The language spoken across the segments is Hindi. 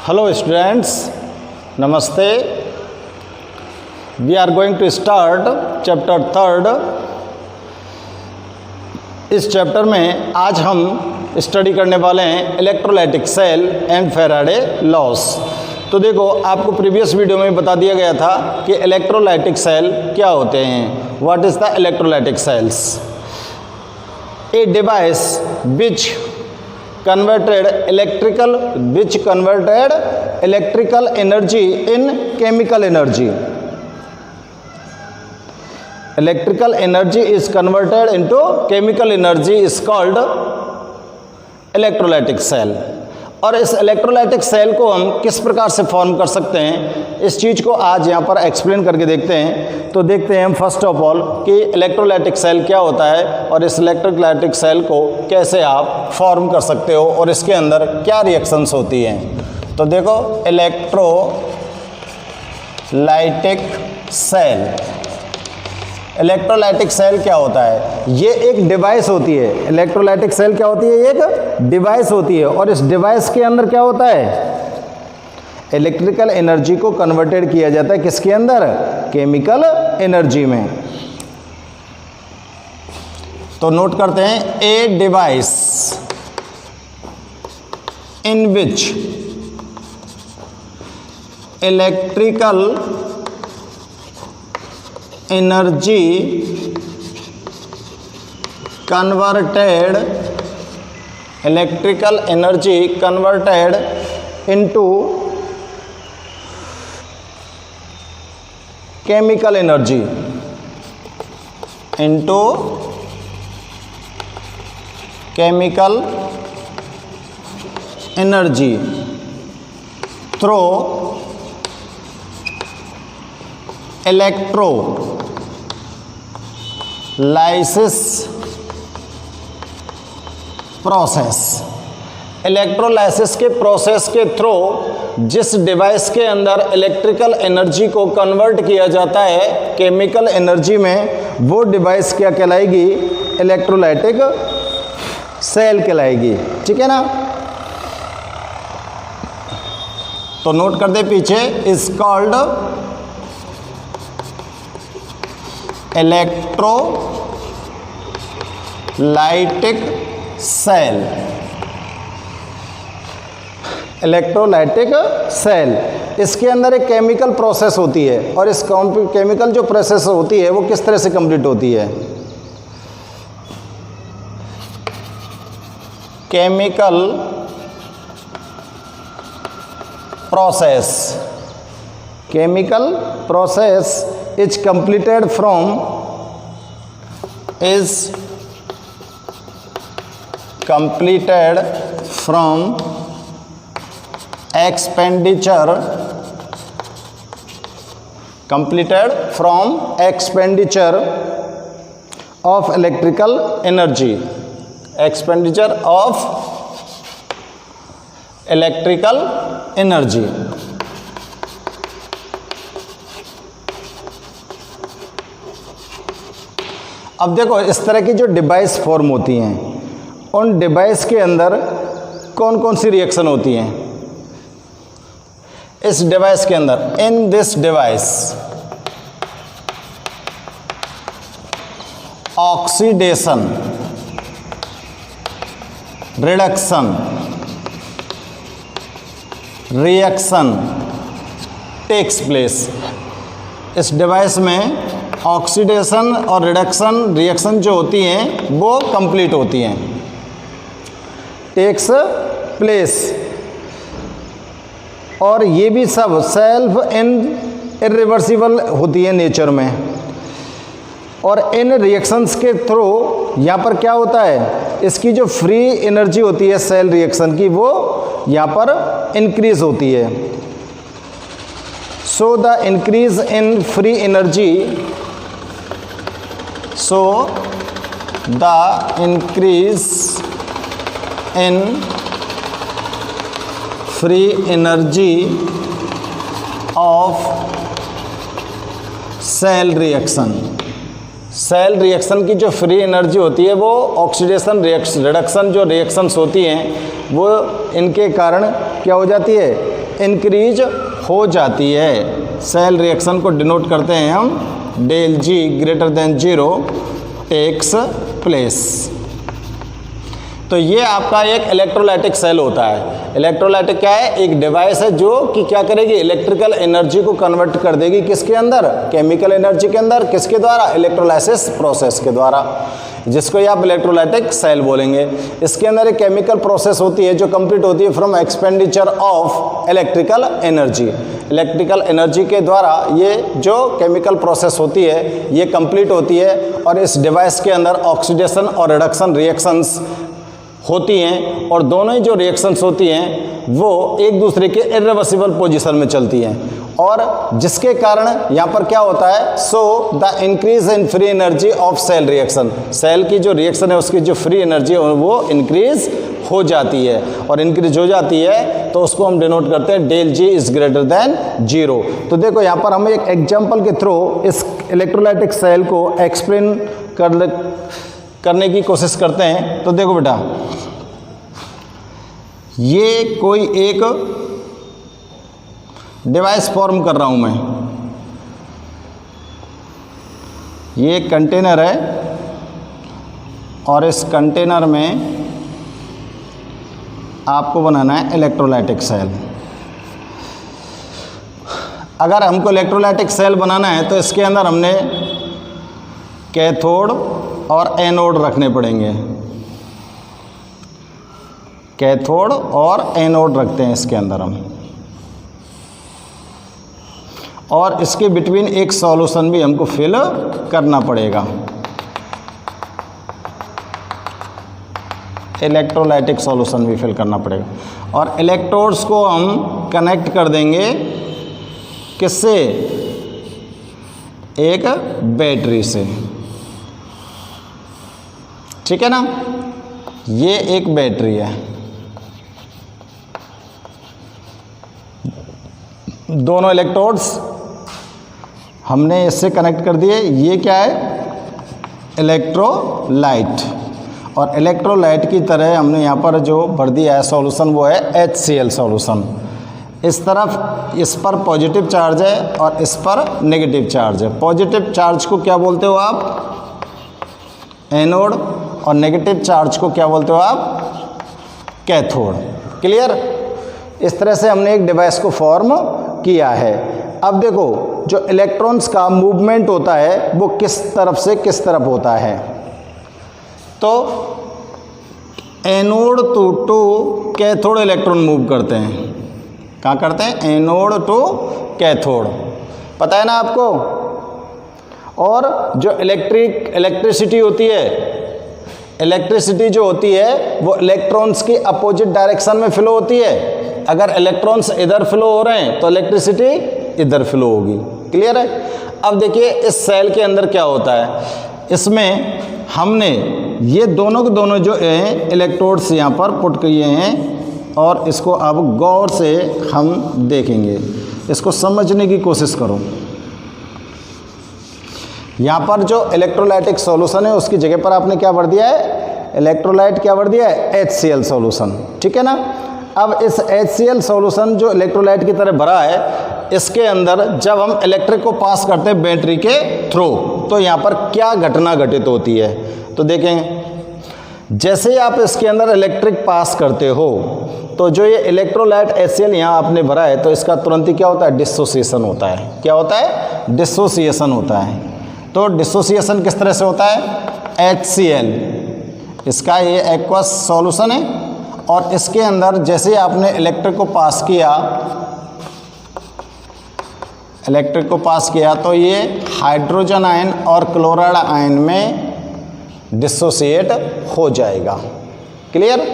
Hello students, Namaste. We are going to start chapter 3rd. इस चैप्टर में आज हम स्टडी करने वाले हैं electrolytic cell and Faraday laws. तो देखो, आपको प्रीवियस वीडियो में बता दिया गया था कि इलेक्ट्रोलाइटिक सेल क्या होते हैं। What is the electrolytic cells? A device which converted electrical energy in chemical energy. Electrical energy is converted into chemical energy is called electrolytic cell. और इस इलेक्ट्रोलाइटिक सेल को हम किस प्रकार से फॉर्म कर सकते हैं, इस चीज़ को आज यहाँ पर एक्सप्लेन करके देखते हैं। तो देखते हैं हम फर्स्ट ऑफ ऑल कि इलेक्ट्रोलाइटिक सेल क्या होता है और इस इलेक्ट्रोलाइटिक सेल को कैसे आप फॉर्म कर सकते हो और इसके अंदर क्या रिएक्शंस होती हैं। तो देखो, इलेक्ट्रोलाइटिक सेल, इलेक्ट्रोलाइटिक सेल क्या होता है? ये एक डिवाइस होती है। इलेक्ट्रोलाइटिक सेल क्या होती है? ये एक डिवाइस होती है और इस डिवाइस के अंदर क्या होता है? इलेक्ट्रिकल एनर्जी को कन्वर्टेड किया जाता है किसके अंदर? केमिकल एनर्जी में। तो नोट करते हैं, a device in which electrical energy converted into chemical energy through electrolysis process. Electrolysis के प्रोसेस के थ्रू जिस डिवाइस के अंदर इलेक्ट्रिकल एनर्जी को कन्वर्ट किया जाता है केमिकल एनर्जी में, वो डिवाइस क्या कहलाएगी? इलेक्ट्रोलाइटिक सेल कहलाएगी। ठीक है ना? तो नोट कर दे पीछे, is called electrolytic cell. Electrolytic cell, इसके अंदर एक केमिकल प्रोसेस होती है और इस केमिकल जो प्रोसेस होती है वो किस तरह से कंप्लीट होती है? Chemical process is completed from expenditure of electrical energy, अब देखो, इस तरह की जो डिवाइस फॉर्म होती हैं, उन डिवाइस के अंदर कौन कौन सी रिएक्शन होती हैं? इस डिवाइस के अंदर, in this device, oxidation, reduction, reaction takes place. इस डिवाइस में ऑक्सीडेशन और रिडक्शन रिएक्शन जो होती हैं वो कंप्लीट होती हैं, टेक्स प्लेस। और ये भी सब सेल्फ इरिवर्सिबल होती है नेचर में। और इन रिएक्शंस के थ्रू यहाँ पर क्या होता है? इसकी जो फ्री एनर्जी होती है सेल रिएक्शन की, वो यहाँ पर इंक्रीज होती है। So the increase in free energy So the increase in free energy of cell reaction, cell reaction की जो फ्री एनर्जी होती है वो ऑक्सीडेशन रिडक्शन जो रिएक्शंस होती हैं वो इनके कारण क्या हो जाती है, इंक्रीज हो जाती है। सेल रिएक्शन को डिनोट करते हैं हम डेल जी ग्रेटर देन 0 टेक्स प्लेस। तो ये आपका एक इलेक्ट्रोलाइटिक सेल होता है। इलेक्ट्रोलाइटिक क्या है? एक डिवाइस है जो कि क्या करेगी, इलेक्ट्रिकल एनर्जी को कन्वर्ट कर देगी किसके अंदर, केमिकल एनर्जी के अंदर। किसके द्वारा? इलेक्ट्रोलाइसिस प्रोसेस के द्वारा, जिसको ये आप इलेक्ट्रोलाइटिक सेल बोलेंगे। इसके अंदर एक केमिकल प्रोसेस होती है जो कंप्लीट होती है from expenditure of electrical energy. Electrical energy के द्वारा ये जो केमिकल प्रोसेस होती है ये कंप्लीट होती है, और इस डिवाइस के अंदर ऑक्सीडेशन और रिडक्शन रिएक्शंस होती हैं, और दोनों ही जो रिएक्शंस होती हैं वो एक दूसरे के इरिवर्सिबल पोजीशन में चलती हैं, और जिसके कारण यहाँ पर क्या होता है, so the increase in free energy of cell reaction. Cell की जो रिएक्शन है उसकी जो फ्री एनर्जी है वो इंक्रीज हो जाती है, और इंक्रीज हो जाती है तो उसको हम डिनोट करते हैं del G is greater than 0। तो देखो यहाँ पर हम एक एग्जाम्पल के थ्रू इस इलेक्ट्रोलाइटिक सेल को एक्सप्लेन करने की कोशिश करते हैं। तो देखो बेटा, ये कोई एक डिवाइस फॉर्म कर रहा हूं मैं। ये एक कंटेनर है, और इस कंटेनर में आपको बनाना है इलेक्ट्रोलाइटिक सेल। अगर हमको इलेक्ट्रोलाइटिक सेल बनाना है तो इसके अंदर हमने कैथोड और एनोड रखने पड़ेंगे। कैथोड और एनोड रखते हैं इसके अंदर हम, और इसके बिटवीन एक सॉल्यूशन भी हमको फिल करना पड़ेगा। इलेक्ट्रोलाइटिक सॉल्यूशन भी फिल करना पड़ेगा, और इलेक्ट्रोड्स को हम कनेक्ट कर देंगे किससे? एक बैटरी से। ठीक है ना? ये एक बैटरी है, दोनों इलेक्ट्रोड्स हमने इससे कनेक्ट कर दिए। ये क्या है? इलेक्ट्रोलाइट, और इलेक्ट्रोलाइट की तरह हमने यहाँ पर जो भर दिया है सॉल्यूशन वो है HCl सॉल्यूशन। इस तरफ इस पर पॉजिटिव चार्ज है और इस पर नेगेटिव चार्ज है। पॉजिटिव चार्ज को क्या बोलते हो आप? एनोड, और नेगेटिव चार्ज को क्या बोलते हो आप? कैथोड। क्लियर? इस तरह से हमने एक डिवाइस को फॉर्म किया है। अब देखो, जो इलेक्ट्रॉन्स का मूवमेंट होता है वो किस तरफ से किस तरफ होता है? तो anode to cathode electron move करते हैं। कहाँ करते हैं? एनोड टू कैथोड, पता है ना आपको। और जो इलेक्ट्रिसिटी होती है, इलेक्ट्रिसिटी जो होती है वो इलेक्ट्रॉन्स की अपोजिट डायरेक्शन में फ्लो होती है। अगर इलेक्ट्रॉन्स इधर फ्लो हो रहे हैं तो इलेक्ट्रिसिटी इधर फ्लो होगी। क्लियर है? अब देखिए इस सेल के अंदर क्या होता है, इसमें हमने ये दोनों के दोनों जो हैं इलेक्ट्रोड्स यहाँ पर पुट किए हैं, और इसको अब गौर से हम देखेंगे, इसको समझने की कोशिश करो। यहाँ पर जो इलेक्ट्रोलाइटिक सॉल्यूशन है उसकी जगह पर आपने क्या भर दिया है? इलेक्ट्रोलाइट क्या भर दिया है? HCl solution. ठीक है ना? अब इस HCl सॉल्यूशन जो इलेक्ट्रोलाइट की तरह भरा है, इसके अंदर जब हम इलेक्ट्रिक को पास करते हैं बैटरी के थ्रू, तो यहाँ पर क्या घटना घटित होती है? तो देखें, जैसे ही आप इसके अंदर इलेक्ट्रिक पास करते हो तो जो ये इलेक्ट्रोलाइट HCl यहाँ आपने भरा है तो इसका तुरंत ही क्या होता है? डिसोसिएशन होता है। क्या होता है? डिसोसिएशन होता है। तो डिसोसिएशन किस तरह से होता है? HCl, इसका ये एक्वस सॉल्यूशन है, और इसके अंदर जैसे आपने इलेक्ट्रिक को पास किया तो ये हाइड्रोजन आयन और क्लोराइड आयन में डिसोसिएट हो जाएगा। क्लियर?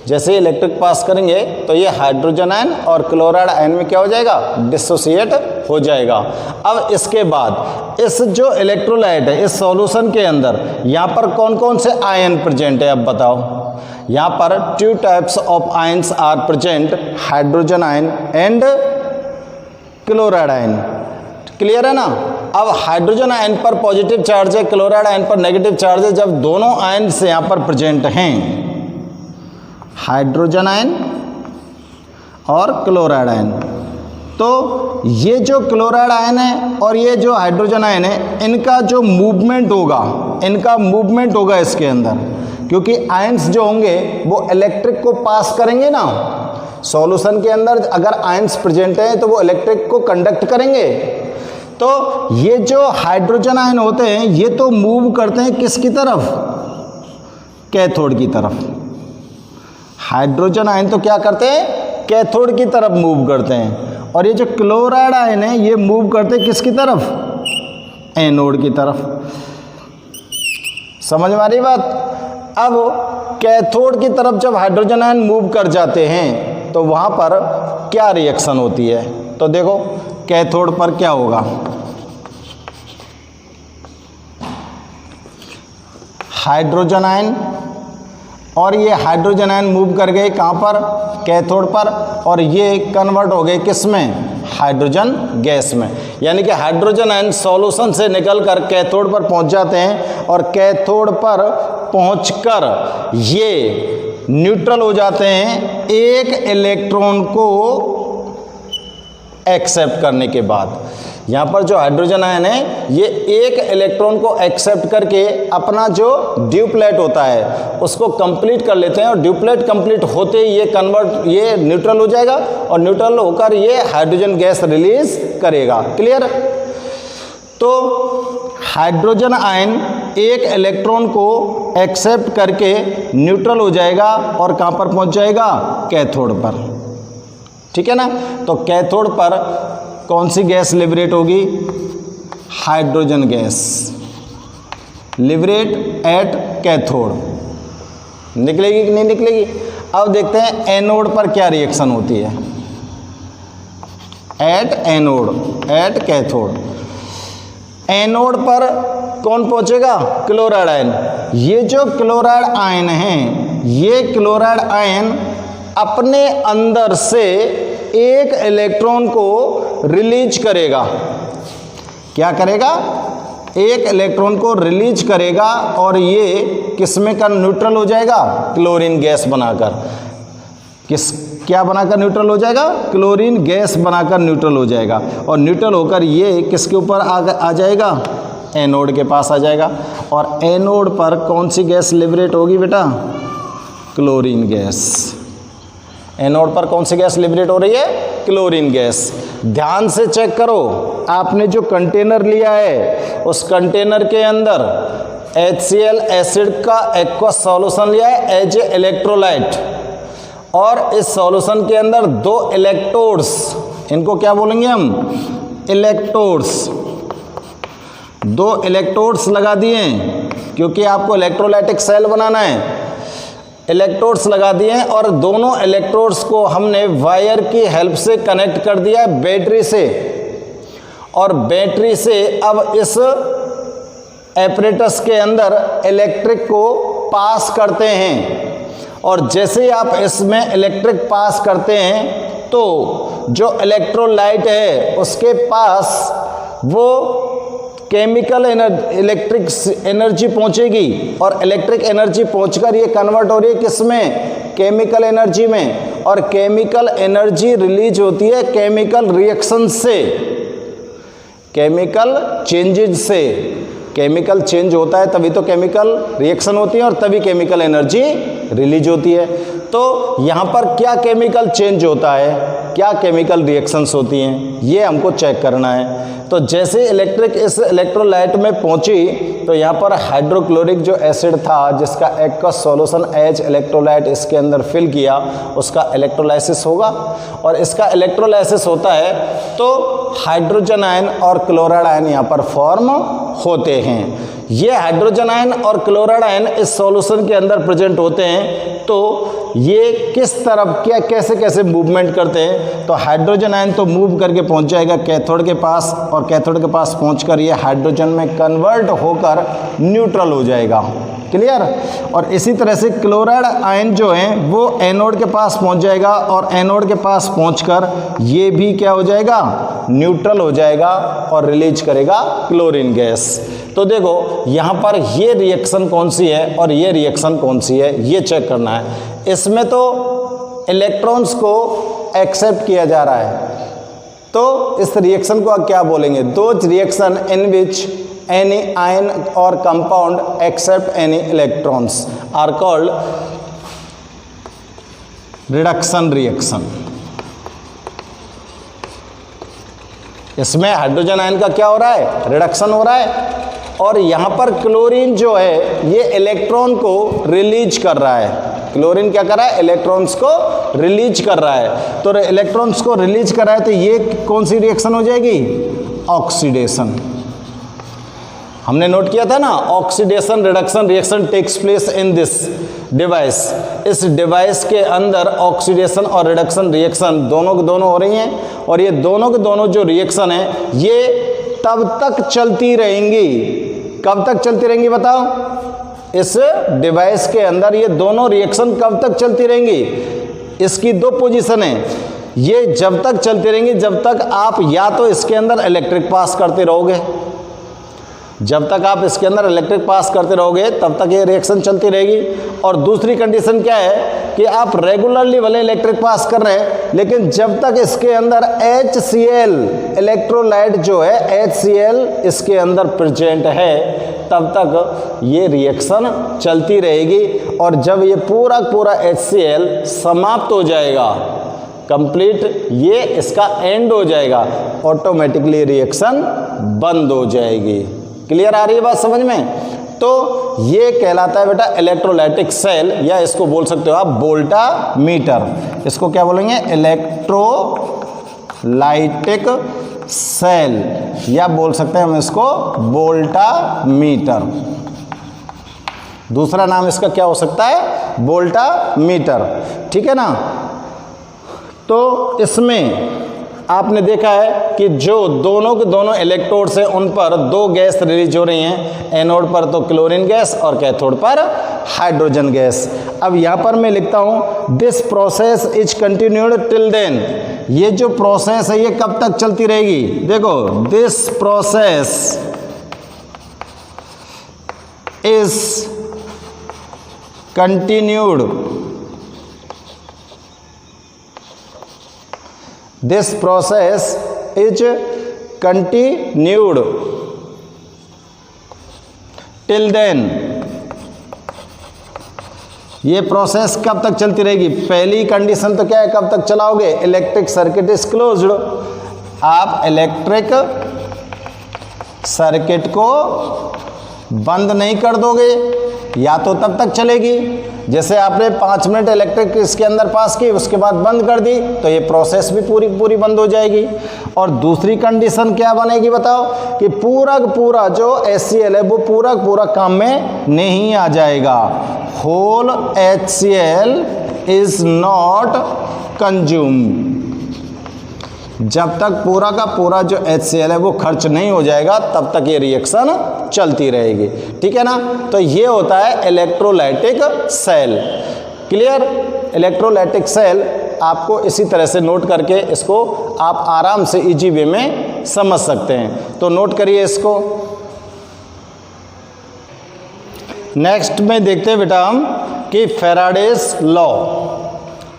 जैसे इलेक्ट्रिक पास करेंगे तो ये हाइड्रोजन आयन और क्लोराइड आयन में क्या हो जाएगा? डिसोसिएट हो जाएगा। अब इसके बाद इस जो इलेक्ट्रोलाइट है इस सॉल्यूशन के अंदर यहाँ पर कौन कौन से आयन प्रेजेंट है? अब बताओ। यहाँ पर 2 types of ions are present, hydrogen ion and chloride ion. Clear है ना? अब हाइड्रोजन आयन पर पॉजिटिव चार्ज है, क्लोराइड आयन पर नेगेटिव चार्ज है। जब दोनों आयन्स यहाँ पर प्रेजेंट हैं, हाइड्रोजन आयन और क्लोराइड आयन। तो ये जो क्लोराइड आयन है और ये जो हाइड्रोजन आयन है, इनका जो मूवमेंट होगा इसके अंदर, क्योंकि आयन्स जो होंगे वो इलेक्ट्रिक को पास करेंगे ना। सॉल्यूशन के अंदर अगर आयन्स प्रेजेंट हैं तो वो इलेक्ट्रिक को कंडक्ट करेंगे। तो ये जो हाइड्रोजन आयन होते हैं ये तो मूव करते हैं किसकी तरफ? कैथोड की तरफ। हाइड्रोजन आयन तो क्या करते हैं? कैथोड की तरफ मूव करते हैं। और ये जो क्लोराइड आयन है ये मूव करते हैं किसकी तरफ? एनोड की तरफ। समझ में आ रही बात? अब कैथोड की तरफ जब हाइड्रोजन आयन मूव कर जाते हैं तो वहां पर क्या रिएक्शन होती है? तो देखो कैथोड पर क्या होगा। हाइड्रोजन आयन, और ये हाइड्रोजन आयन मूव कर गए कहाँ पर? कैथोड पर, और ये कन्वर्ट हो गए किस में? हाइड्रोजन गैस में। यानी कि हाइड्रोजन आयन सॉल्यूशन से निकलकर कैथोड पर पहुंच जाते हैं और कैथोड पर पहुंचकर ये न्यूट्रल हो जाते हैं एक इलेक्ट्रॉन को एक्सेप्ट करने के बाद। यहाँ पर जो हाइड्रोजन आयन है ये एक इलेक्ट्रॉन को एक्सेप्ट करके अपना जो ड्यूप्लेट होता है उसको कंप्लीट कर लेते हैं, और ड्यूप्लेट कंप्लीट होते ही ये न्यूट्रल हो जाएगा और न्यूट्रल होकर ये हाइड्रोजन गैस रिलीज करेगा। क्लियर? तो हाइड्रोजन आयन एक इलेक्ट्रॉन को एक्सेप्ट करके न्यूट्रल हो जाएगा और कहाँ पर पहुँच जाएगा? कैथोड पर। ठीक है ना? तो कैथोड पर कौन सी गैस लिबरेट होगी? Hydrogen gas liberate at cathode. निकलेगी कि नहीं निकलेगी? अब देखते हैं एनोड पर क्या रिएक्शन होती है। At anode, at cathode. Anode पर कौन पहुंचेगा? Chloride ion. ये जो क्लोराइड आयन है ये क्लोराइड आयन अपने अंदर से एक इलेक्ट्रॉन को रिलीज करेगा। क्या करेगा? एक इलेक्ट्रॉन को रिलीज करेगा और ये किसमें का न्यूट्रल हो जाएगा? क्लोरीन गैस बनाकर। क्या बनाकर न्यूट्रल हो जाएगा? क्लोरीन गैस बनाकर न्यूट्रल हो जाएगा। और न्यूट्रल होकर ये किसके ऊपर आ जाएगा? एनोड के पास आ जाएगा। और एनोड पर कौन सी गैस लिबरेट होगी बेटा? Chlorine gas. एनोड पर कौन सी गैस लिबरेट हो रही है? Chlorine gas. ध्यान से चेक करो, आपने जो कंटेनर लिया है उस कंटेनर के अंदर HCl एसिड का एक्वस सॉल्यूशन लिया है एज ए इलेक्ट्रोलाइट, और इस सॉल्यूशन के अंदर दो इलेक्ट्रोड्स, इनको क्या बोलेंगे हम? इलेक्ट्रोड्स। दो इलेक्ट्रोड्स लगा दिए क्योंकि आपको इलेक्ट्रोलाइटिक सेल बनाना है। इलेक्ट्रोड्स लगा दिए हैं और दोनों इलेक्ट्रोड्स को हमने वायर की हेल्प से कनेक्ट कर दिया है बैटरी से, और बैटरी से अब इस एपरेटस के अंदर इलेक्ट्रिक को पास करते हैं। और जैसे ही आप इसमें इलेक्ट्रिक पास करते हैं तो जो इलेक्ट्रोलाइट है उसके पास वो केमिकल इलेक्ट्रिक एनर्जी पहुंचेगी, और इलेक्ट्रिक एनर्जी पहुंचकर ये कन्वर्ट हो रही है किसमें? केमिकल एनर्जी में। और केमिकल एनर्जी रिलीज होती है केमिकल रिएक्शन से, केमिकल चेंजेस से। केमिकल चेंज होता है तभी तो केमिकल रिएक्शन होती है और तभी केमिकल एनर्जी रिलीज होती है। तो यहाँ पर क्या केमिकल चेंज होता है, क्या केमिकल रिएक्शंस होती हैं, ये हमको चेक करना है। तो जैसे इलेक्ट्रिक इस इलेक्ट्रोलाइट में पहुंची तो यहाँ पर हाइड्रोक्लोरिक जो एसिड था जिसका एक्वस सॉल्यूशन एज इलेक्ट्रोलाइट इसके अंदर फिल किया, उसका इलेक्ट्रोलाइसिस होगा, और इसका इलेक्ट्रोलाइसिस होता है तो हाइड्रोजन आयन और क्लोराइड आयन यहाँ पर फॉर्म होते हैं। ये हाइड्रोजन आयन और क्लोराइड आयन इस सॉल्यूशन के अंदर प्रेजेंट होते हैं। तो ये किस तरफ क्या कैसे कैसे मूवमेंट करते हैं? तो हाइड्रोजन आयन तो मूव करके पहुंच जाएगा कैथोड के पास, और कैथोड के पास पहुंचकर ये हाइड्रोजन में कन्वर्ट होकर न्यूट्रल हो जाएगा। क्लियर? और इसी तरह से क्लोराइड आयन जो है वो एनोड के पास पहुंच जाएगा, और एनोड के पास पहुंचकर ये भी क्या हो जाएगा? न्यूट्रल हो जाएगा और रिलीज करेगा क्लोरीन गैस। तो देखो यहाँ पर ये रिएक्शन कौन सी है और ये रिएक्शन कौन सी है, ये चेक करना है। इसमें तो इलेक्ट्रॉन्स को एक्सेप्ट किया जा रहा है। तो इस रिएक्शन को क्या बोलेंगे? Those reaction in which any ion or compound accept any electrons are called reduction reaction. इसमें हाइड्रोजन आयन का क्या हो रहा है? रिडक्शन हो रहा है। और यहाँ पर क्लोरीन जो है ये इलेक्ट्रॉन को रिलीज कर रहा है। क्लोरीन क्या कर रहा है? इलेक्ट्रॉन्स को रिलीज कर रहा है। तो इलेक्ट्रॉन्स को रिलीज कर रहा है तो ये कौन सी रिएक्शन हो जाएगी? ऑक्सीडेशन। हमने नोट किया था ना, oxidation reduction reaction takes place in this device. इस डिवाइस के अंदर ऑक्सीडेशन और रिडक्शन रिएक्शन दोनों के दोनों हो रही हैं। और ये दोनों के दोनों जो रिएक्शन है ये तब तक चलती रहेंगी। कब तक चलती रहेंगी बताओ? इस डिवाइस के अंदर ये दोनों रिएक्शन कब तक चलती रहेंगी? इसकी दो पोजीशन है। ये जब तक चलती रहेंगी जब तक आप या तो इसके अंदर इलेक्ट्रिक पास करते रहोगे, जब तक आप इसके अंदर इलेक्ट्रिक पास करते रहोगे तब तक ये रिएक्शन चलती रहेगी। और दूसरी कंडीशन क्या है कि आप रेगुलरली भले इलेक्ट्रिक पास कर रहे हैं लेकिन जब तक इसके अंदर HCl इलेक्ट्रोलाइट जो है HCl इसके अंदर प्रेजेंट है तब तक ये रिएक्शन चलती रहेगी। और जब ये पूरा पूरा HCl समाप्त हो जाएगा, कंप्लीट ये इसका एंड हो जाएगा, ऑटोमेटिकली रिएक्शन बंद हो जाएगी। क्लियर आ रही है बात समझ में? तो ये कहलाता है बेटा इलेक्ट्रोलाइटिक सेल, या इसको बोल सकते हो आप वोल्टामीटर। इसको क्या बोलेंगे? इलेक्ट्रोलाइटिक सेल, या बोल सकते हैं हम इसको वोल्टामीटर। दूसरा नाम इसका क्या हो सकता है? वोल्टामीटर। ठीक है ना? तो इसमें आपने देखा है कि जो दोनों के दोनों इलेक्ट्रोड्स हैं उन पर दो गैस रिलीज हो रही हैं। एनोड पर तो क्लोरीन गैस और कैथोड पर हाइड्रोजन गैस। अब यहाँ पर मैं लिखता हूँ this process is continued till then. ये जो प्रोसेस है ये कब तक चलती रहेगी? देखो, this process is continued, this process is continued till then। ये प्रोसेस कब तक चलती रहेगी? पहली कंडीशन तो क्या है, कब तक चलाओगे? Electric circuit is closed. आप इलेक्ट्रिक सर्किट को बंद नहीं कर दोगे, या तो तब तक चलेगी जैसे आपने 5 मिनट इलेक्ट्रिक इसके अंदर पास की उसके बाद बंद कर दी तो ये प्रोसेस भी पूरी पूरी बंद हो जाएगी। और दूसरी कंडीशन क्या बनेगी बताओ? कि पूरा पूरा जो HCl है वो पूरा पूरा काम में नहीं आ जाएगा। Whole HCl is not consumed. जब तक पूरा का पूरा जो HCl है वो खर्च नहीं हो जाएगा तब तक ये रिएक्शन चलती रहेगी। ठीक है ना? तो ये होता है electrolytic cell. Clear? Electrolytic cell आपको इसी तरह से नोट करके इसको आप आराम से इजी वे में समझ सकते हैं। तो नोट करिए इसको। नेक्स्ट में देखते हैं बेटा हम कि फैराडेज लॉ,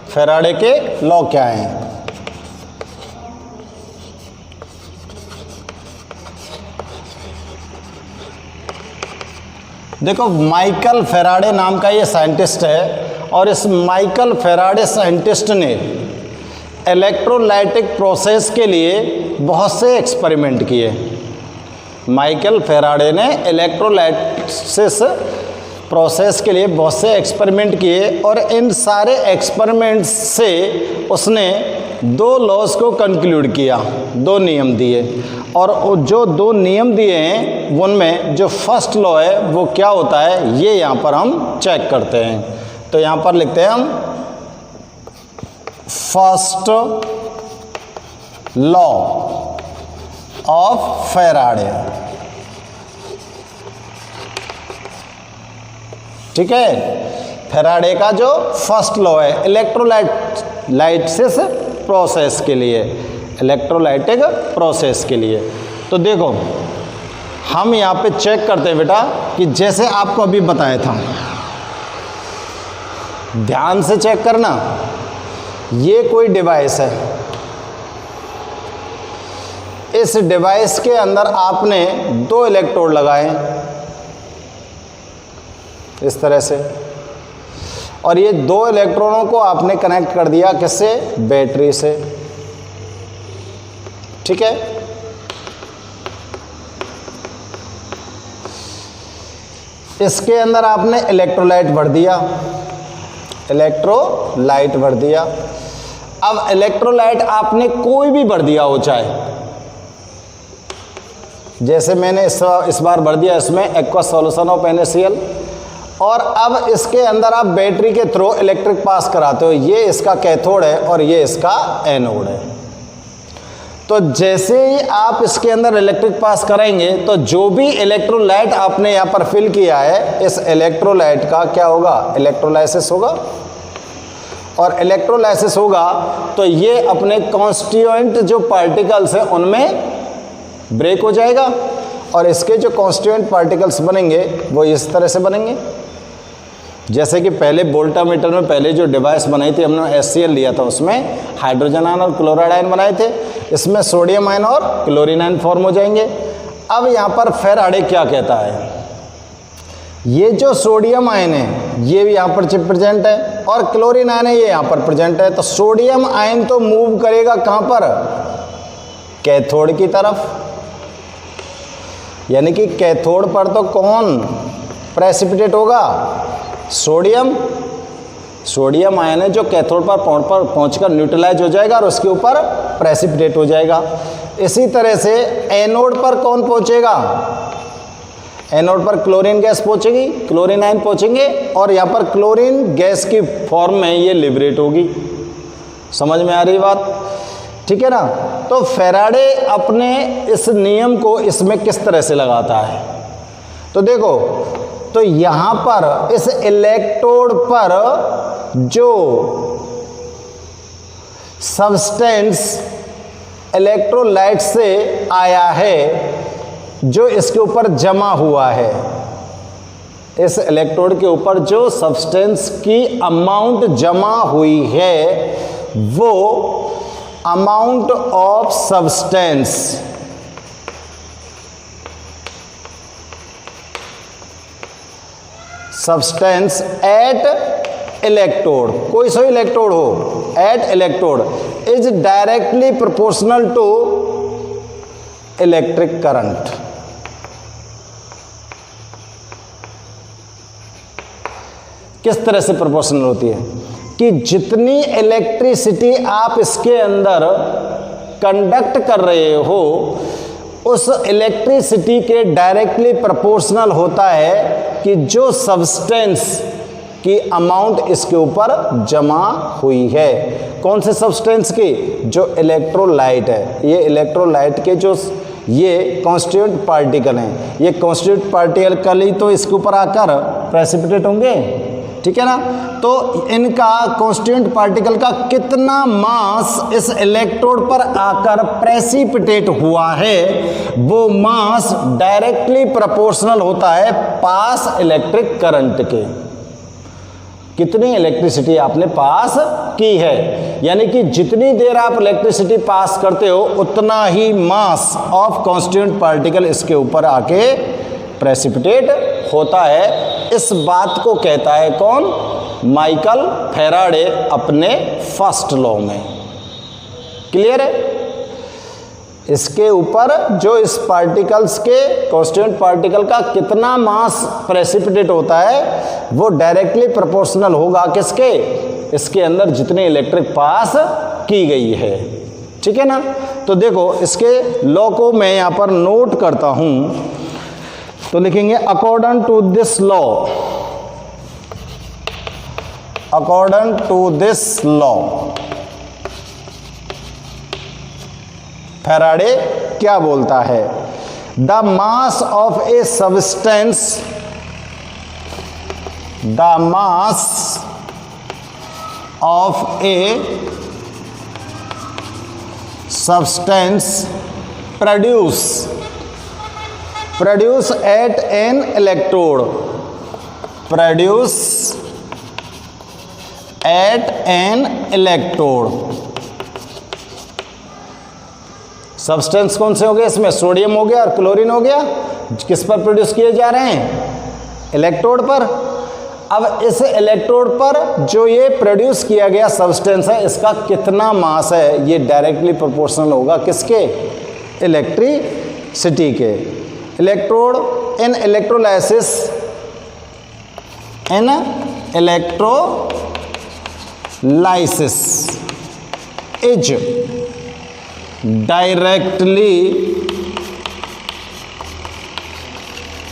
फैराडे के लॉ क्या हैं। देखो, माइकल फैराडे नाम का ये साइंटिस्ट है और इस माइकल फैराडे साइंटिस्ट ने इलेक्ट्रोलाइटिक प्रोसेस के लिए बहुत से एक्सपेरिमेंट किए। माइकल फैराडे ने इलेक्ट्रोलाइसिस प्रोसेस के लिए बहुत से एक्सपेरिमेंट किए और इन सारे एक्सपेरिमेंट्स से उसने 2 लॉज को कंक्लूड किया, 2 नियम दिए। और जो 2 नियम दिए हैं उनमें जो फर्स्ट लॉ है वो क्या होता है ये यहाँ पर हम चेक करते हैं। तो यहाँ पर लिखते हैं हम फर्स्ट लॉ ऑफ फैराडे। ठीक है? फैराडे का जो फर्स्ट लॉ है इलेक्ट्रोलाइसिस प्रोसेस के लिए, इलेक्ट्रोलाइटिक प्रोसेस के लिए। तो देखो, हम यहाँ पे चेक करते हैं बेटा कि जैसे आपको अभी बताया था, ध्यान से चेक करना। ये कोई डिवाइस है, इस डिवाइस के अंदर आपने 2 इलेक्ट्रोड लगाए इस तरह से, और ये 2 इलेक्ट्रॉनों को आपने कनेक्ट कर दिया किससे? बैटरी से। ठीक है, इसके अंदर आपने इलेक्ट्रोलाइट भर दिया, इलेक्ट्रोलाइट भर दिया। अब इलेक्ट्रोलाइट आपने कोई भी भर दिया हो, चाहे जैसे मैंने इस बार भर दिया इसमें एक्वा सॉल्यूशन ऑफ NaCl, और अब इसके अंदर आप बैटरी के थ्रू इलेक्ट्रिक पास कराते हो। ये इसका कैथोड है और ये इसका एनोड है। तो जैसे ही आप इसके अंदर इलेक्ट्रिक पास करेंगे तो जो भी इलेक्ट्रोलाइट आपने यहाँ पर फिल किया है, इस इलेक्ट्रोलाइट का क्या होगा? इलेक्ट्रोलाइसिस होगा, और इलेक्ट्रोलाइसिस होगा तो ये अपने कॉन्स्टिट्यूएंट जो पार्टिकल्स हैं उनमें ब्रेक हो जाएगा, और इसके जो कॉन्स्टिट्यूएंट पार्टिकल्स बनेंगे वो इस तरह से बनेंगे। जैसे कि पहले वोल्टामीटर में पहले जो डिवाइस बनाई थी हमने HCl लिया था, उसमें हाइड्रोजन आयन और क्लोराइड आयन बनाए थे, इसमें सोडियम आयन और क्लोरीन आयन फॉर्म हो जाएंगे। अब यहाँ पर फैराडे क्या कहता है, ये जो सोडियम आयन है ये भी यहाँ पर प्रेजेंट है, और क्लोरीन आयन है ये यहाँ पर प्रेजेंट है। तो सोडियम आयन तो मूव करेगा कहाँ पर? कैथोड की तरफ, यानी कि कैथोड पर तो कौन प्रेसिपिटेट होगा? सोडियम। सोडियम आयन है जो कैथोड पर पहुंचकर न्यूट्रलाइज हो जाएगा और उसके ऊपर प्रेसिपिटेट हो जाएगा। इसी तरह से एनोड पर कौन पहुंचेगा? एनोड पर क्लोरीन गैस पहुंचेगी, क्लोरीन आयन पहुंचेंगे, और यहाँ पर क्लोरीन गैस की फॉर्म में ये लिबरेट होगी। समझ में आ रही बात? ठीक है ना। तो फैराडे अपने इस नियम को इसमें किस तरह से लगाता है, तो देखो, तो यहां पर इस इलेक्ट्रोड पर जो सब्सटेंस इलेक्ट्रोलाइट से आया है, जो इसके ऊपर जमा हुआ है, इस इलेक्ट्रोड के ऊपर जो सब्सटेंस की अमाउंट जमा हुई है, वो amount of substance at electrode, कोई सा इलेक्ट्रोड हो, at electrode is directly proportional to electric current. किस तरह से प्रोपोर्शनल होती है कि जितनी इलेक्ट्रिसिटी आप इसके अंदर कंडक्ट कर रहे हो, उस इलेक्ट्रिसिटी के डायरेक्टली प्रोपोर्शनल होता है कि जो सब्सटेंस की अमाउंट इसके ऊपर जमा हुई है। कौन से सब्सटेंस की? जो इलेक्ट्रोलाइट है। ये इलेक्ट्रोलाइट के जो ये कॉन्स्टिट्यूएंट पार्टिकल हैं, ये कॉन्स्टिट्यूएंट पार्टिकल ही तो इसके ऊपर आकर प्रेसिपिटेट होंगे। ठीक है ना। तो इनका कॉन्स्टिट्यूएंट पार्टिकल का कितना मास इस इलेक्ट्रोड पर आकर प्रेसिपिटेट हुआ है, वो मास डायरेक्टली प्रोपोर्शनल होता है पास इलेक्ट्रिक करंट के। कितनी इलेक्ट्रिसिटी आपने पास की है, यानी कि जितनी देर आप इलेक्ट्रिसिटी पास करते हो उतना ही मास ऑफ कॉन्स्टिट्यूएंट पार्टिकल इसके ऊपर आके प्रेसिपिटेट होता है। इस बात को कहता है कौन? माइकल फैराडे अपने फर्स्ट लॉ में। क्लियर है। इसके ऊपर जो इस पार्टिकल्स के कॉन्स्टिट्यूएंट पार्टिकल का कितना मास प्रेसिपिटेट होता है, वो डायरेक्टली प्रोपोर्शनल होगा किसके? इसके अंदर जितनी इलेक्ट्रिक पास की गई है। ठीक है ना। तो देखो इसके लॉ को मैं यहाँ पर नोट करता हूँ, तो लिखेंगे according to this law, according to this law Faraday क्या बोलता है? The mass of a substance, the mass of a substance produce at an electrode, produce at an electrode. Substance कौन से हो गए इसमें? सोडियम हो गया और क्लोरीन हो गया। किस पर प्रोड्यूस किए जा रहे हैं? इलेक्ट्रोड पर। अब इस इलेक्ट्रोड पर जो ये प्रोड्यूस किया गया सब्सटेंस है, इसका कितना मास है, ये डायरेक्टली प्रोपोर्शनल होगा किसके? इलेक्ट्रिसिटी के। Electrode in electrolysis, in electrolysis is directly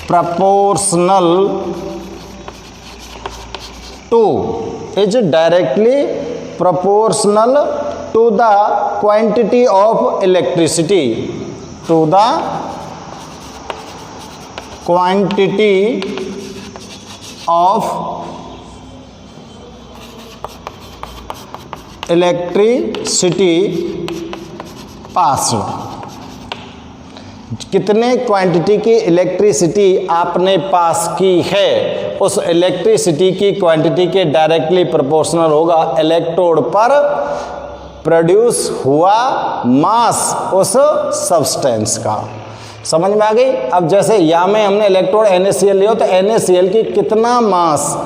proportional to is directly proportional to the quantity of electricity, to the quantity of electricity passed। कितने क्वांटिटी की इलेक्ट्रिसिटी आपने पास की है, उस इलेक्ट्रिसिटी की क्वांटिटी के डायरेक्टली प्रोपोर्शनल होगा इलेक्ट्रोड पर प्रोड्यूस हुआ मास उस सब्सटेंस का। समझ में आ गई? अब जैसे यहाँ में हमने इलेक्ट्रोड NaCl लिया तो NaCl की कितना मास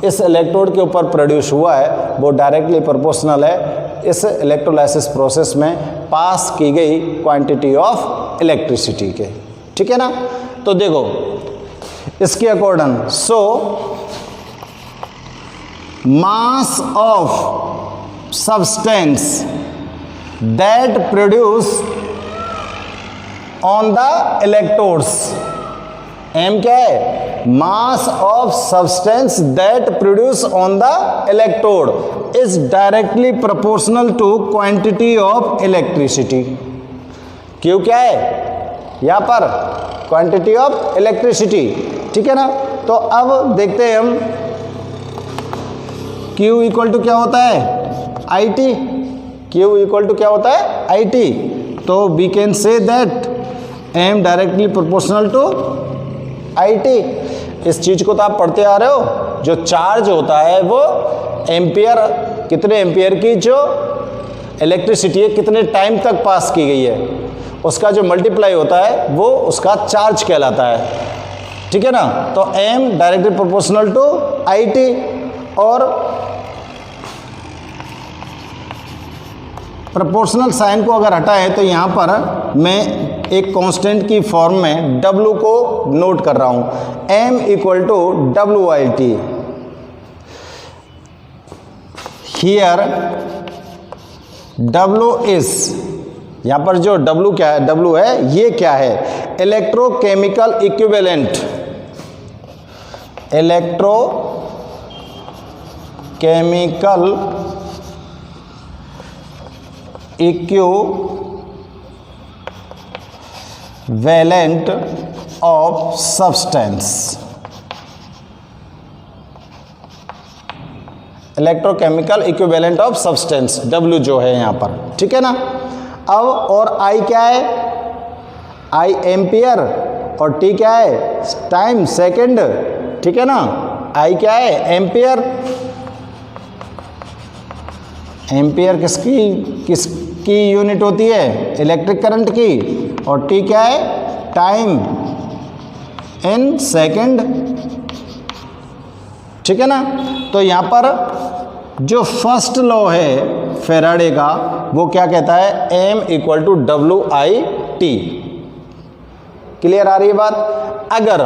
इस इलेक्ट्रोड के ऊपर प्रोड्यूस हुआ है वो डायरेक्टली प्रोपोर्शनल है इस इलेक्ट्रोलाइसिस प्रोसेस में पास की गई क्वांटिटी ऑफ इलेक्ट्रिसिटी के। ठीक है ना? तो देखो इसके according, so mass of substance that produce on the electrodes, M क्या है? Mass of substance that produce on the electrode is directly proportional to quantity of electricity. Q क्या है यहां पर? Quantity of electricity. ठीक है ना? तो अब देखते हैं हम Q इक्वल टू क्या होता है? IT। Q इक्वल टू क्या होता है? IT। तो we can say that M directly proportional to IT। इस चीज को तो आप पढ़ते आ रहे हो, जो चार्ज होता है वो एम्पियर, कितने एम्पियर की जो इलेक्ट्रिसिटी है कितने टाइम तक पास की गई है, उसका जो मल्टीप्लाई होता है वो उसका चार्ज कहलाता है। ठीक है ना? तो M directly proportional to IT। और प्रोपोर्शनल साइन को अगर हटाएं तो यहाँ पर मैं एक कांस्टेंट की फॉर्म में W को नोट कर रहा हूँ, M equal to WIT। Here W is, यहाँ पर जो W क्या है? W है, ये क्या है? Electrochemical equivalent, electrochemical equivalent of substance, electrochemical equivalent of substance, W जो है यहाँ पर। ठीक है ना? अब और I क्या है? I एम्पियर और T क्या है? Time, second. ठीक है ना? I क्या है? एम्पियर। एम्पियर किसकी यूनिट होती है? इलेक्ट्रिक करंट की। और T क्या है? Time in second. ठीक है ना? तो यहाँ पर जो फर्स्ट लॉ है फैराडे का वो क्या कहता है? M equal to WIT। Clear आ रही है बात? अगर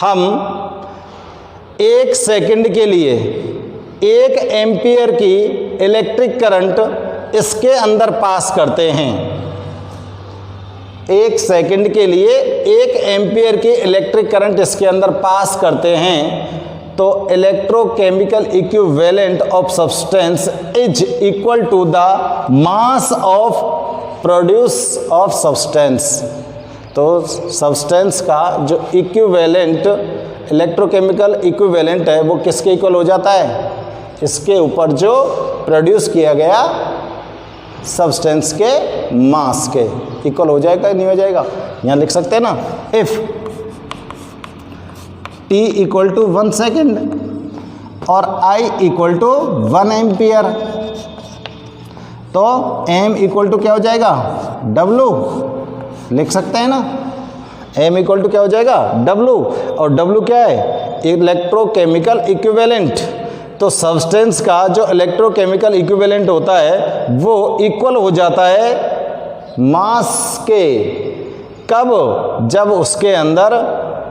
हम एक सेकंड के लिए 1 एम्पियर की इलेक्ट्रिक करंट इसके अंदर पास करते हैं, 1 सेकंड के लिए 1 एम्पियर की इलेक्ट्रिक करंट इसके अंदर पास करते हैं, तो electrochemical equivalent of substance is equal to the mass of produce of substance. तो सब्सटेंस का जो इक्विवेलेंट, इलेक्ट्रोकेमिकल इक्विवेलेंट है वो किसके इक्वल हो जाता है? इसके ऊपर जो प्रोड्यूस किया गया सब्सटेंस के मास के इक्वल हो जाएगा, नहीं हो जाएगा? यहाँ लिख सकते हैं ना, if T equal to 1 second और I इक्वल टू 1 एम्पियर। तो M इक्वल टू क्या हो जाएगा, W, लिख सकते हैं ना, M इक्वल टू क्या हो जाएगा, W, और W क्या है, इलेक्ट्रोकेमिकल इक्विवेलेंट। तो सब्सटेंस का जो इलेक्ट्रोकेमिकल इक्विवेलेंट होता है वो इक्वल हो जाता है मास के, कब, जब उसके अंदर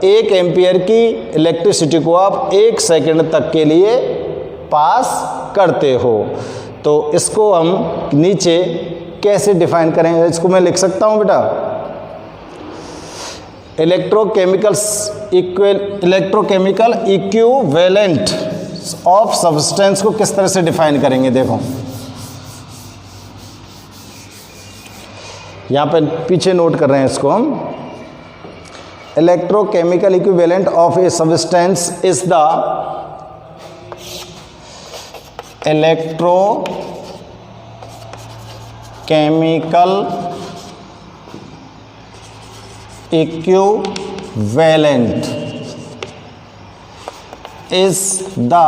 1 एम्पियर की इलेक्ट्रिसिटी को आप 1 सेकंड तक के लिए पास करते हो। तो इसको हम नीचे कैसे डिफाइन करेंगे, इसको मैं लिख सकता हूं बेटा, इलेक्ट्रोकेमिकल इक्विवेलेंट ऑफ सब्सटेंस को किस तरह से डिफाइन करेंगे। देखो यहां पे पीछे नोट कर रहे हैं इसको हम, electrochemical equivalent of a substance is the electrochemical equivalent is the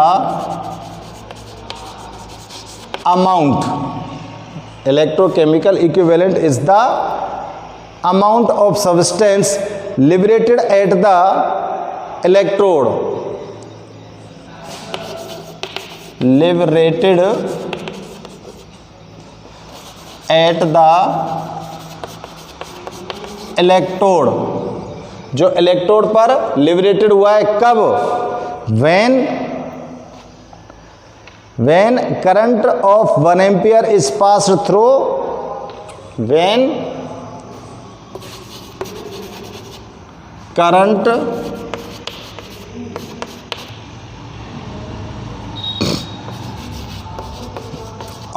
amount, electrochemical equivalent is the amount of substance liberated at the electrode, liberated at the electrode, जो इलेक्ट्रोड पर लिबरेटेड हुआ है, कब, when current of 1 ampere is passed through, when current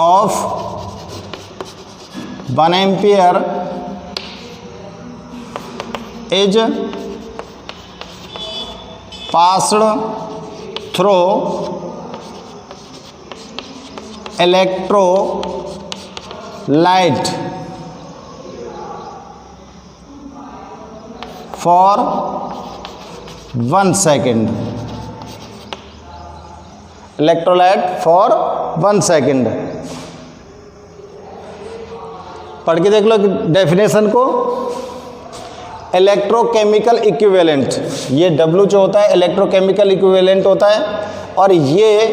of 1 ampere is passed through electrolyte for 1 second, electrolyte for 1 second। पढ़ के देख लो डेफिनेशन को, इलेक्ट्रोकेमिकल इक्विवेलेंट, ये W जो होता है इलेक्ट्रोकेमिकल इक्विवेलेंट होता है, और ये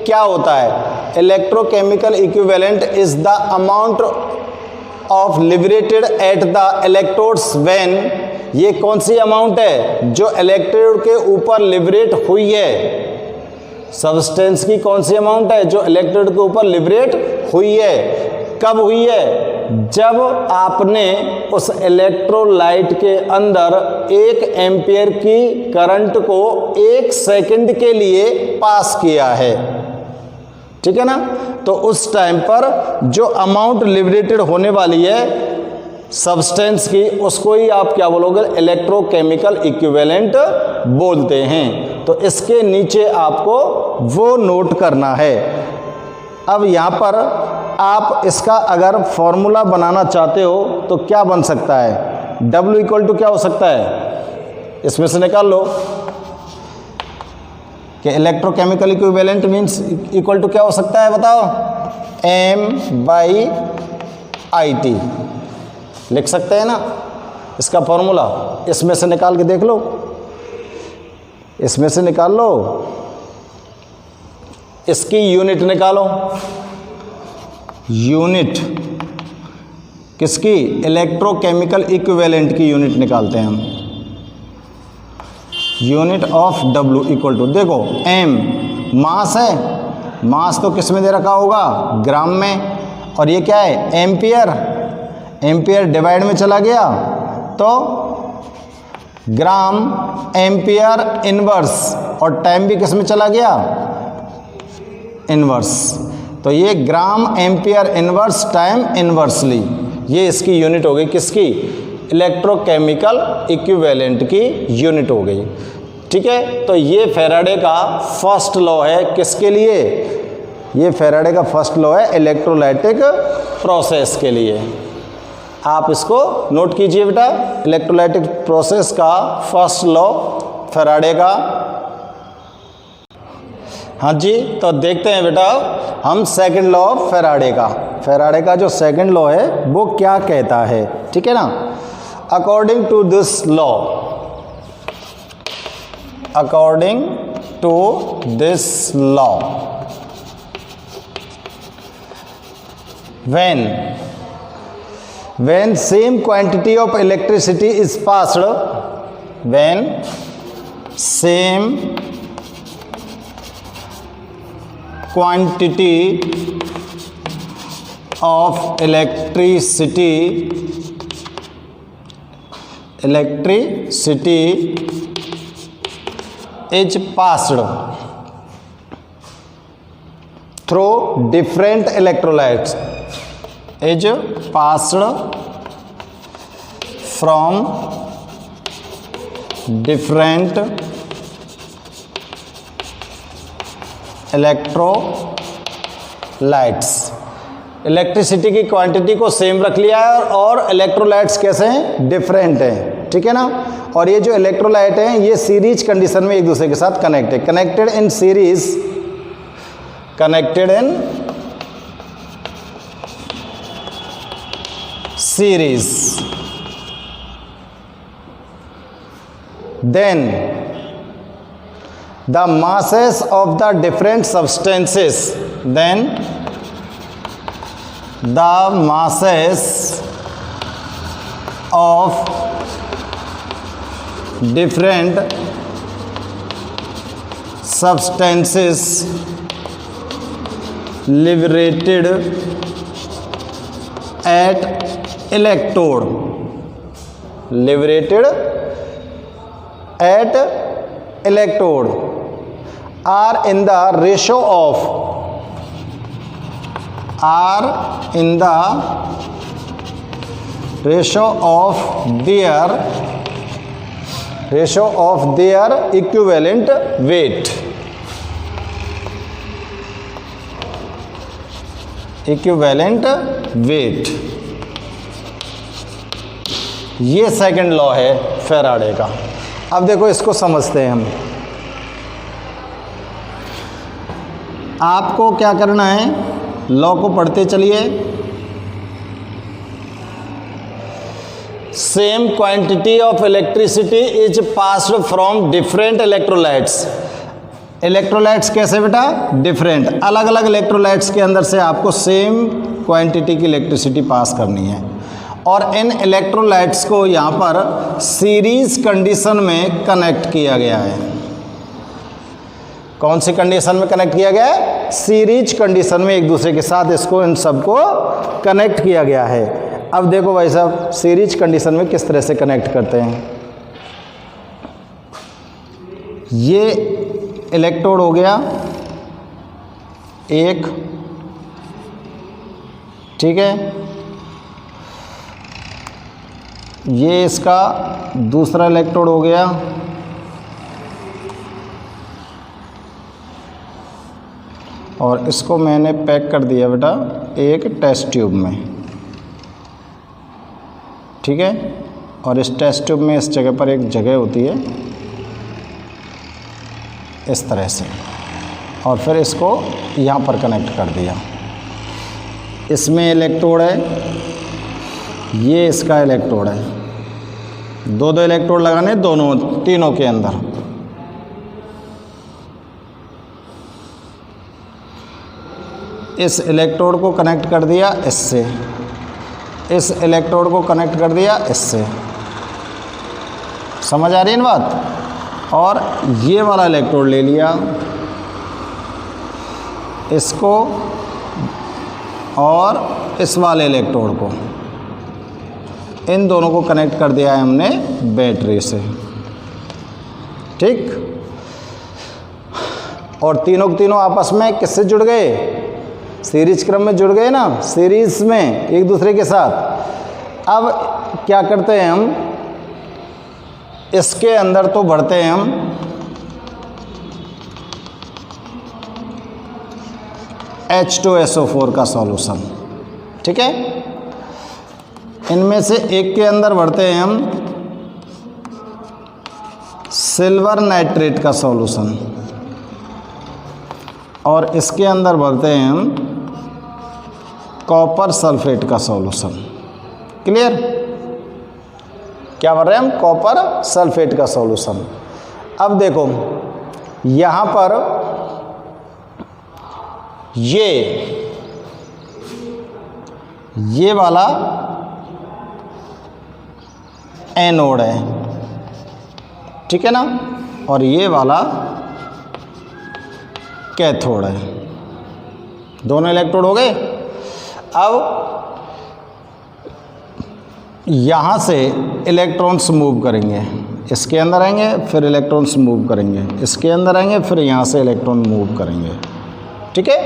क्या होता है, electrochemical equivalent is the amount of liberated at the electrodes when, ये कौन सी अमाउंट है, जो इलेक्ट्रोड के ऊपर लिबरेट हुई है, सब्सटेंस की कौन सी अमाउंट है जो इलेक्ट्रोड के ऊपर लिबरेट हुई है, कब हुई है, जब आपने उस इलेक्ट्रोलाइट के अंदर 1 एम्पियर की करंट को 1 सेकंड के लिए पास किया है, ठीक है ना। तो उस टाइम पर जो अमाउंट लिबरेटेड होने वाली है सब्सटेंस की, उसको ही आप क्या बोलोगे, इलेक्ट्रोकेमिकल इक्विवेलेंट बोलते हैं। तो इसके नीचे आपको वो नोट करना है। अब यहाँ पर आप इसका अगर फॉर्मूला बनाना चाहते हो तो क्या बन सकता है, W इक्वल टू क्या हो सकता है, इसमें से निकाल लो कि electrochemical equivalent means equal to क्या हो सकता है, बताओ, M/IT लिख सकते हैं ना इसका फॉर्मूला, इसमें से निकाल के देख लो, इसमें से निकाल लो, इसकी यूनिट निकालो, यूनिट किसकी, इलेक्ट्रोकेमिकल इक्विवेलेंट की यूनिट निकालते हैं हम, unit of W equal to, देखो M मास है, मास तो किस में दे रखा होगा, ग्राम में, और ये क्या है, एम्पियर, एम्पियर डिवाइड में चला गया तो ग्राम एम्पियर इनवर्स, और टाइम भी किस में चला गया, इनवर्स, तो ये ग्राम एम्पियर इनवर्स टाइम इनवर्सली, ये इसकी यूनिट हो गई, किसकी, इलेक्ट्रोकेमिकल इक्विवेलेंट की यूनिट हो गई, ठीक है। तो ये फैराडे का फर्स्ट लॉ है, किसके लिए, ये फैराडे का फर्स्ट लॉ है इलेक्ट्रोलाइटिक प्रोसेस के लिए। आप इसको नोट कीजिए बेटा, इलेक्ट्रोलाइटिक प्रोसेस का फर्स्ट लॉ फैराडे का हाँ जी, तो देखते हैं बेटा हम सेकंड लॉ ऑफ फैराडे का जो सेकंड लॉ है वो क्या कहता है, ठीक है ना। According to this law, according to this law, when same quantity of electricity is passed, when same quantity of electricity is passed through different electrolytes, is passed from different electrolytes. Electricity की क्वांटिटी को सेम रख लिया है और इलेक्ट्रोलाइट्स कैसे हैं, डिफरेंट हैं, ठीक है ना। और ये जो इलेक्ट्रोलाइट हैं ये सीरीज कंडीशन में एक दूसरे के साथ कनेक्ट है, connected in series, connected in series. Then the masses of the different substances, then the masses of different substances liberated at electrode, liberated at electrode are in the ratio of, are in the ratio of their equivalent weight, equivalent weight। ये सेकंड लॉ है फैराडे का। अब देखो इसको समझते हैं हम। आपको क्या करना है, लॉ को पढ़ते चलिए। Same quantity of electricity is passed from different electrolytes. Electrolytes कैसे बेटा, डिफरेंट, अलग अलग इलेक्ट्रोलाइट्स के अंदर से आपको सेम क्वांटिटी की इलेक्ट्रिसिटी पास करनी है। और इन इलेक्ट्रोलाइट्स को यहाँ पर सीरीज कंडीशन में कनेक्ट किया गया है। कौन सी कंडीशन में कनेक्ट किया गया है, सीरीज कंडीशन में एक दूसरे के साथ इसको, इन सबको कनेक्ट किया गया है। अब देखो भाई साहब सीरीज कंडीशन में किस तरह से कनेक्ट करते हैं। ये इलेक्ट्रोड हो गया एक, ठीक है, ये इसका दूसरा इलेक्ट्रोड हो गया, और इसको मैंने पैक कर दिया बेटा एक टेस्ट ट्यूब में, ठीक है। और इस टेस्ट ट्यूब में इस जगह पर एक जगह होती है इस तरह से, और फिर इसको यहाँ पर कनेक्ट कर दिया। इसमें इलेक्ट्रोड है, ये इसका इलेक्ट्रोड है, दो दो इलेक्ट्रोड लगाने दोनों तीनों के अंदर। इस इलेक्ट्रोड को कनेक्ट कर दिया इससे, इस इलेक्ट्रोड को कनेक्ट कर दिया इससे। समझ आ रही है ना बात। और ये वाला इलेक्ट्रोड ले लिया, इसको और इस वाले इलेक्ट्रोड को, इन दोनों को कनेक्ट कर दिया है हमने बैटरी से, ठीक। और तीनों के तीनों आपस में किससे जुड़ गए, सीरीज क्रम में जुड़ गए ना, सीरीज में एक दूसरे के साथ। अब क्या करते हैं हम, इसके अंदर तो भरते हैं हम H2SO4 का सॉल्यूशन, ठीक है। इनमें से एक के अंदर भरते हैं हम सिल्वर नाइट्रेट का सॉल्यूशन, और इसके अंदर भरते हैं हम कॉपर सल्फेट का सॉल्यूशन। क्लियर? क्या भर रहे हैं हम? कॉपर सल्फेट का सॉल्यूशन। अब देखो यहाँ पर ये वाला एनोड है, ठीक है ना, और ये वाला कैथोड है। दोनों इलेक्ट्रोड हो गए। अब यहाँ से इलेक्ट्रॉन्स मूव करेंगे, इसके अंदर आएंगे, फिर इलेक्ट्रॉन्स मूव करेंगे, इसके अंदर आएंगे, फिर यहाँ से इलेक्ट्रॉन मूव करेंगे। ठीक है?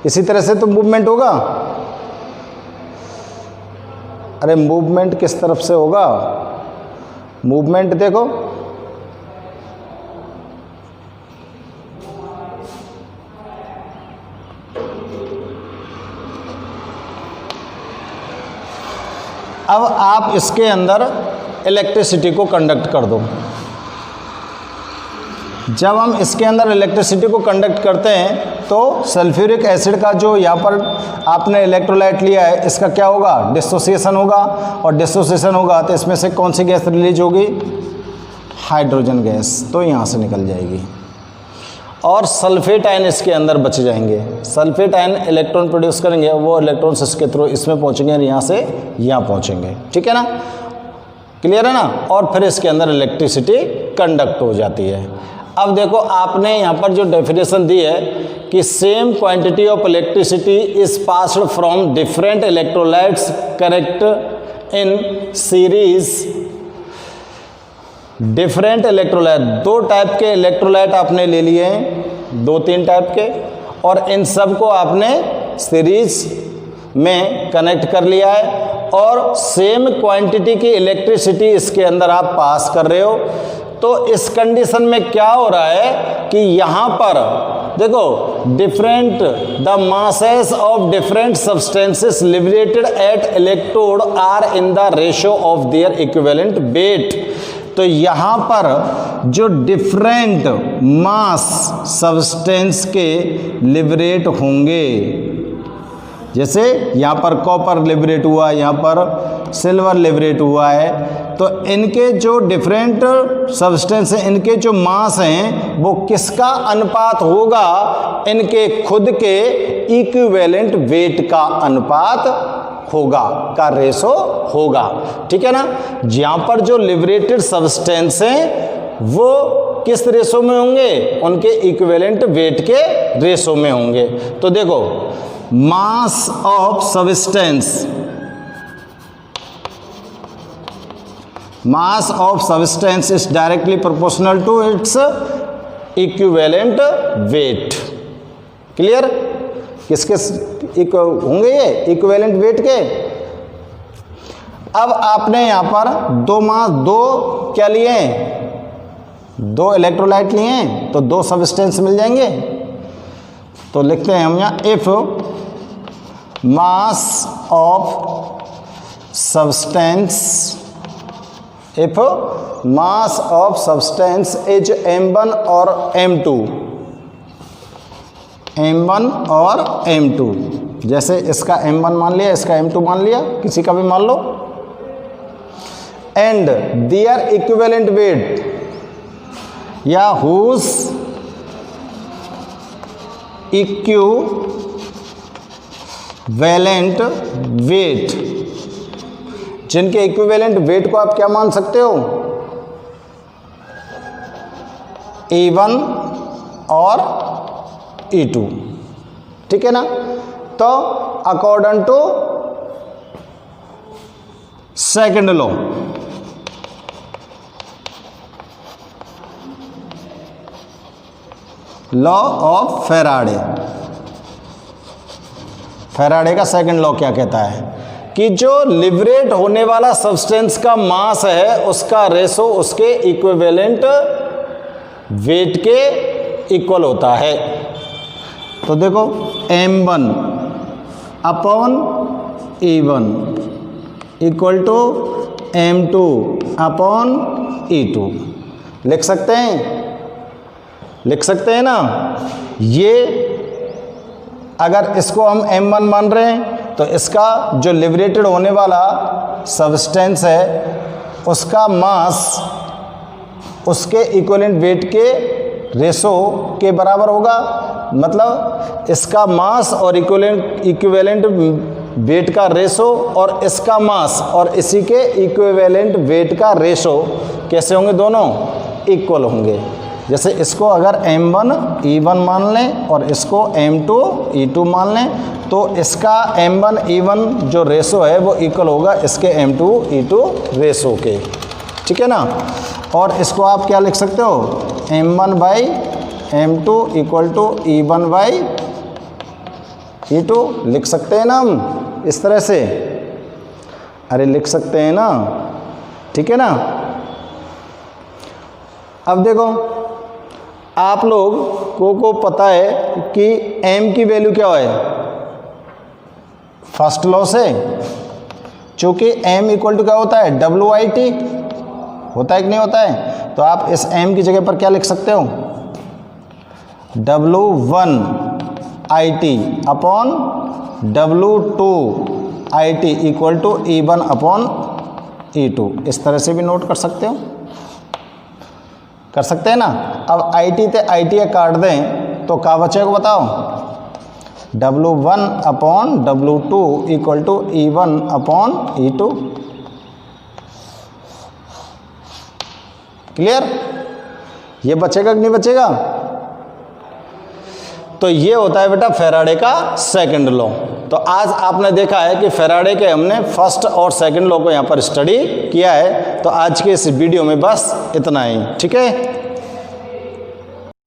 इसी तरह से तो मूवमेंट होगा। अरे मूवमेंट किस तरफ से होगा? मूवमेंट देखो, अब आप इसके अंदर इलेक्ट्रिसिटी को कंडक्ट कर दो। जब हम इसके अंदर इलेक्ट्रिसिटी को कंडक्ट करते हैं तो सल्फ्यूरिक एसिड का जो यहाँ पर आपने इलेक्ट्रोलाइट लिया है, इसका क्या होगा? डिसोसिएशन होगा, और डिसोसिएशन होगा तो इसमें से कौन सी गैस रिलीज होगी? हाइड्रोजन गैस, तो यहाँ से निकल जाएगी, और सल्फेट आयन इसके अंदर बच जाएंगे। सल्फेट आयन इलेक्ट्रॉन प्रोड्यूस करेंगे, वो इलेक्ट्रॉन्स इसके थ्रू इसमें पहुँचेंगे और यहाँ से यहाँ पहुँचेंगे। ठीक है ना? क्लियर है ना? और फिर इसके अंदर इलेक्ट्रिसिटी कंडक्ट हो जाती है। अब देखो आपने यहाँ पर जो डेफिनेशन दी है कि same quantity of electricity is passed from different electrolytes connect in series. Different electrolyte, दो टाइप के इलेक्ट्रोलाइट आपने ले लिए हैं, 2-3 टाइप के, और इन सब को आपने सीरीज में कनेक्ट कर लिया है, और सेम क्वांटिटी की इलेक्ट्रिसिटी इसके अंदर आप पास कर रहे हो। तो इस कंडीशन में क्या हो रहा है कि यहाँ पर देखो, different the masses of different substances liberated at electrode are in the ratio of their equivalent weight. तो यहाँ पर जो डिफरेंट मास सब्सटेंस के लिबरेट होंगे, जैसे यहाँ पर कॉपर लिबरेट हुआ, यहाँ पर सिल्वर लिबरेट हुआ है, तो इनके जो डिफरेंट सब्सटेंस हैं, इनके जो मास हैं, वो किसका अनुपात होगा? इनके खुद के इक्विवेलेंट वेट का अनुपात होगा, का रेशो होगा। ठीक है ना? जहाँ पर जो लिबरेटेड सब्सटेंस हैं वो किस रेशो में होंगे? उनके इक्विवेलेंट वेट के रेशो में होंगे। तो देखो, mass of substance, mass of substance is directly proportional to its equivalent weight. Clear? किसके होंगे ये इक्विवेलेंट वेट के? अब आपने यहाँ पर दो क्या लिए हैं? 2 इलेक्ट्रोलाइट लिए हैं, तो 2 सब्सटेंस मिल जाएंगे। तो लिखते हैं हम यहाँ, if mass of substance, if mass of substance is m1 और m2, m1 और m2, जैसे इसका m1 मान लिया, इसका m2 मान लिया, किसी का भी मान लो, एंड देयर इक्विवेलेंट वेट या हुज इक्विवेलेंट वेट, जिनके इक्विवेलेंट वेट को आप क्या मान सकते हो? E1 और E2। ठीक है ना? तो according to second law, law of Faraday, Faraday का सेकंड लॉ क्या कहता है कि जो लिबरेट होने वाला सब्सटेंस का मास है उसका रेशो उसके इक्विवेलेंट वेट के इक्वल होता है। तो देखो, m1 upon E1 equal to m2 upon E2 लिख सकते हैं। लिख सकते हैं ना। ये अगर इसको हम M1 मान रहे हैं तो इसका जो लिबरेटेड होने वाला सब्सटेंस है उसका मास उसके इक्विवेलेंट वेट के रेशो के बराबर होगा। मतलब इसका मास और इक्विवेलेंट वेट का रेशो और इसका मास और इसी के इक्विवेलेंट वेट का रेशो कैसे होंगे, दोनों इक्वल होंगे। जैसे इसको अगर M1 E1 मान लें और इसको M2 E2 मान लें तो इसका M1 E1 जो रेशो है वो इक्वल होगा इसके M2 E2 रेशो के, ठीक है ना। और इसको आप क्या लिख सकते हो, M1 by M2 equal to E1 by E2 लिख सकते हैं ना हम इस तरह से। अरे लिख सकते हैं ना, ठीक है ना। अब देखो आप लोग को पता है कि M की वैल्यू क्या है, फर्स्ट लॉ से, चूंकि M इक्वल टू क्या होता है, WIT होता है कि नहीं होता है। तो आप इस M की जगह पर क्या लिख सकते हो, W1IT upon W2IT equal to E1 upon E2, इस तरह से भी नोट कर सकते हो, कर सकते हैं ना। अब IT ते IT काट दें तो क्या बचेगा बताओ, W1 upon W2 equal to E1 upon E2। Clear, ये बचेगा कि नहीं बचेगा। तो ये होता है बेटा फैराडे का सेकंड लॉ। तो आज आपने देखा है कि फैराडे के हमने फर्स्ट और सेकंड लॉ को यहाँ पर स्टडी किया है। तो आज के इस वीडियो में बस इतना ही, ठीक है।